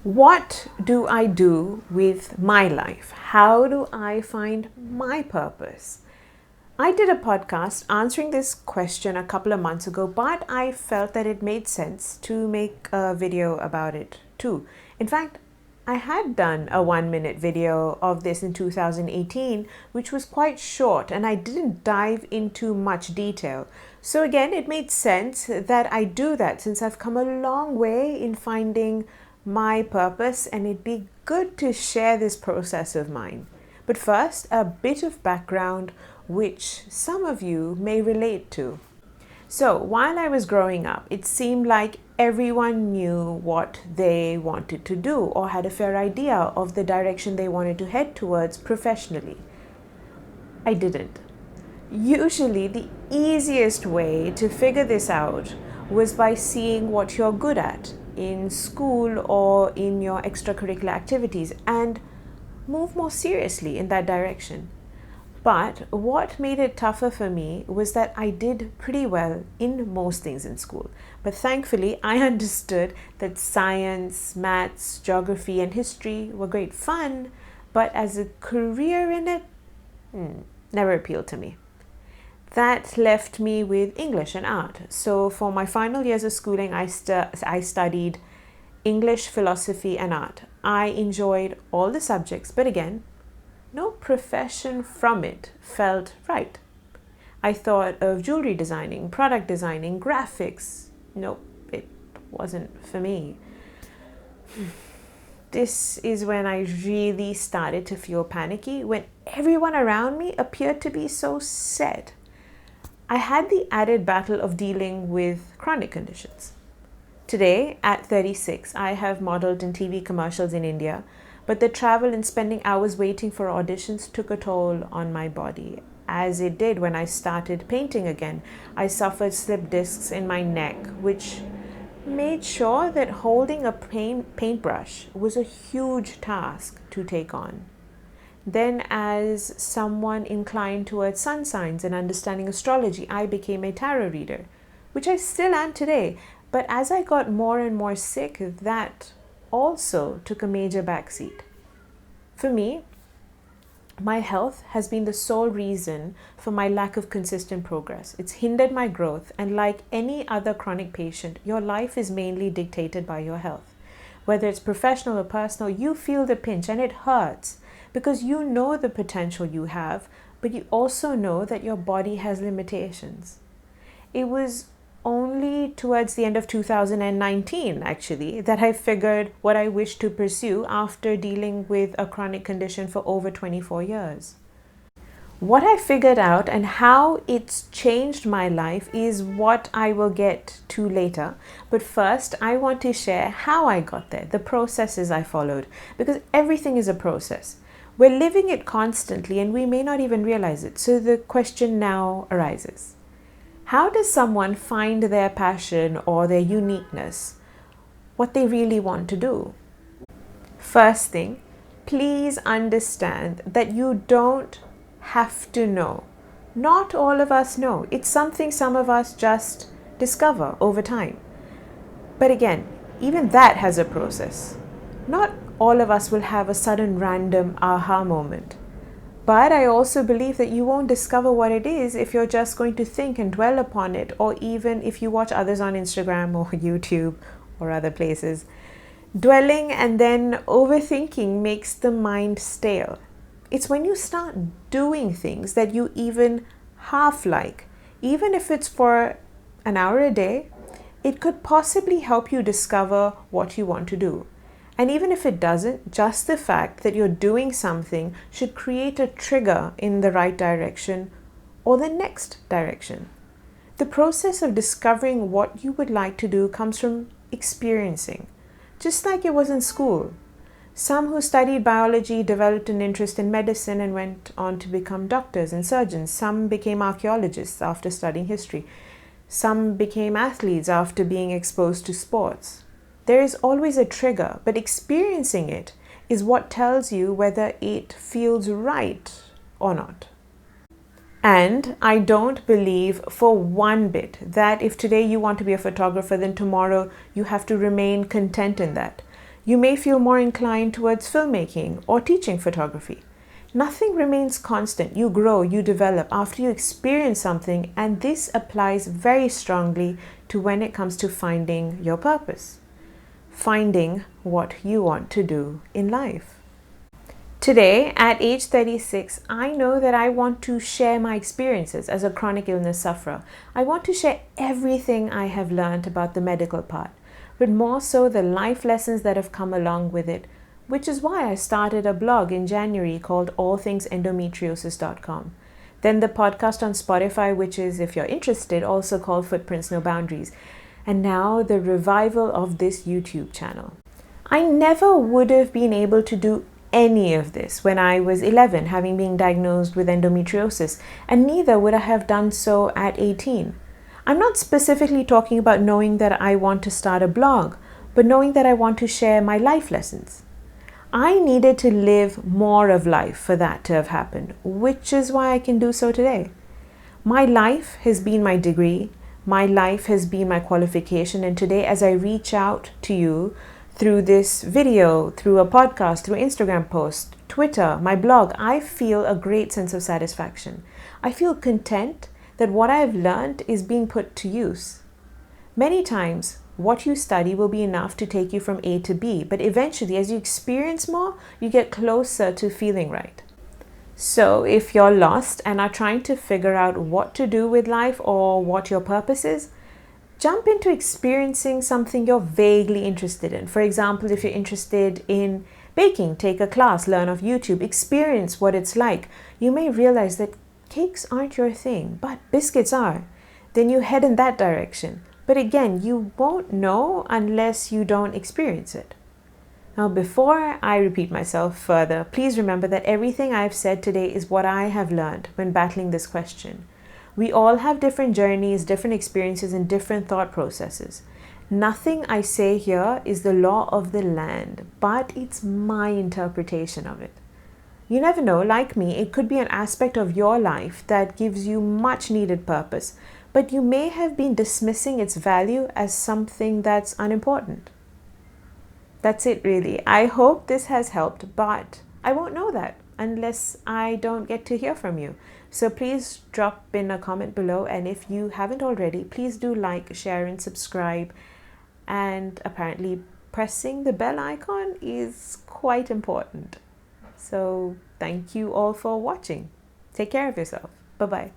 What do I do with my life? How do I find my purpose? I did a podcast answering this question a couple of months ago, but I felt that it made sense to make a video about it too. In fact, I had done a 1 minute video of this in 2018, which was quite short and I didn't dive into much detail. So again, it made sense that I do that since I've come a long way in finding my purpose, and it'd be good to share this process of mine. But first, a bit of background which some of you may relate to. So, while I was growing up, it seemed like everyone knew what they wanted to do or had a fair idea of the direction they wanted to head towards professionally. I didn't. Usually, the easiest way to figure this out was by seeing what you're good at in school or in your extracurricular activities and move more seriously in that direction. But what made it tougher for me was that I did pretty well in most things in school. But thankfully, I understood that science, maths, geography, and history were great fun, but as a career in it, never appealed to me. That left me with English and art. So for my final years of schooling, I studied English, philosophy, and art. I enjoyed all the subjects, but again, no profession from it felt right. I thought of jewelry designing, product designing, graphics. Nope, it wasn't for me. This is when I really started to feel panicky, when everyone around me appeared to be so set. I had the added battle of dealing with chronic conditions. Today, at 36, I have modeled in TV commercials in India, but the travel and spending hours waiting for auditions took a toll on my body, as it did when I started painting again. I suffered slip discs in my neck, which made sure that holding a paintbrush was a huge task to take on. Then, as someone inclined towards sun signs and understanding astrology, I became a tarot reader, which I still am today. But as I got more and more sick, that also took a major backseat. For me, my health has been the sole reason for my lack of consistent progress. It's hindered my growth, and like any other chronic patient, your life is mainly dictated by your health. Whether it's professional or personal, you feel the pinch and it hurts, because you know the potential you have, but you also know that your body has limitations. It was only towards the end of 2019, actually, that I figured what I wished to pursue after dealing with a chronic condition for over 24 years. What I figured out and how it's changed my life is what I will get to later. But first, I want to share how I got there, the processes I followed, because everything is a process. We're living it constantly and we may not even realize it. So the question now arises: how does someone find their passion or their uniqueness, what they really want to do? First thing, please understand that you don't have to know. Not all of us know. It's something some of us just discover over time. But again, even that has a process. Not all of us will have a sudden random aha moment. But I also believe that you won't discover what it is if you're just going to think and dwell upon it, or even if you watch others on Instagram or YouTube or other places. Dwelling and then overthinking makes the mind stale. It's when you start doing things that you even half like, even if it's for an hour a day, it could possibly help you discover what you want to do. And even if it doesn't, just the fact that you're doing something should create a trigger in the right direction or the next direction. The process of discovering what you would like to do comes from experiencing, just like it was in school. Some who studied biology developed an interest in medicine and went on to become doctors and surgeons. Some became archaeologists after studying history. Some became athletes after being exposed to sports. There is always a trigger, but experiencing it is what tells you whether it feels right or not. And I don't believe for one bit that if today you want to be a photographer, then tomorrow you have to remain content in that. You may feel more inclined towards filmmaking or teaching photography. Nothing remains constant. You grow, you develop after you experience something, and this applies very strongly to when it comes to finding your purpose, finding what you want to do in life. Today, at age 36, I know that I want to share my experiences as a chronic illness sufferer. I want to share everything I have learned about the medical part, but more so the life lessons that have come along with it, which is why I started a blog in January called allthingsendometriosis.com. Then the podcast on Spotify, which is, if you're interested, also called Footprints No Boundaries. And now the revival of this YouTube channel. I never would have been able to do any of this when I was 11, having been diagnosed with endometriosis, and neither would I have done so at 18. I'm not specifically talking about knowing that I want to start a blog, but knowing that I want to share my life lessons. I needed to live more of life for that to have happened, which is why I can do so today. My life has been my degree, my life has been my qualification, and today as I reach out to you through this video, through a podcast, through Instagram post, Twitter, my blog, I feel a great sense of satisfaction. I feel content that what I've learned is being put to use. Many times, what you study will be enough to take you from A to B, but eventually, as you experience more, you get closer to feeling right. So if you're lost and are trying to figure out what to do with life or what your purpose is, jump into experiencing something you're vaguely interested in. For example, if you're interested in baking, take a class, learn off YouTube, experience what it's like. You may realize that cakes aren't your thing, but biscuits are. Then you head in that direction. But again, you won't know unless you don't experience it. Now, before I repeat myself further, please remember that everything I've said today is what I have learned when battling this question. We all have different journeys, different experiences, and different thought processes. Nothing I say here is the law of the land, but it's my interpretation of it. You never know, like me, it could be an aspect of your life that gives you much needed purpose, but you may have been dismissing its value as something that's unimportant. That's it, really. I hope this has helped, but I won't know that unless I don't get to hear from you. So please drop in a comment below, and if you haven't already, please do like, share, and subscribe. And apparently pressing the bell icon is quite important. So thank you all for watching. Take care of yourself. Bye-bye.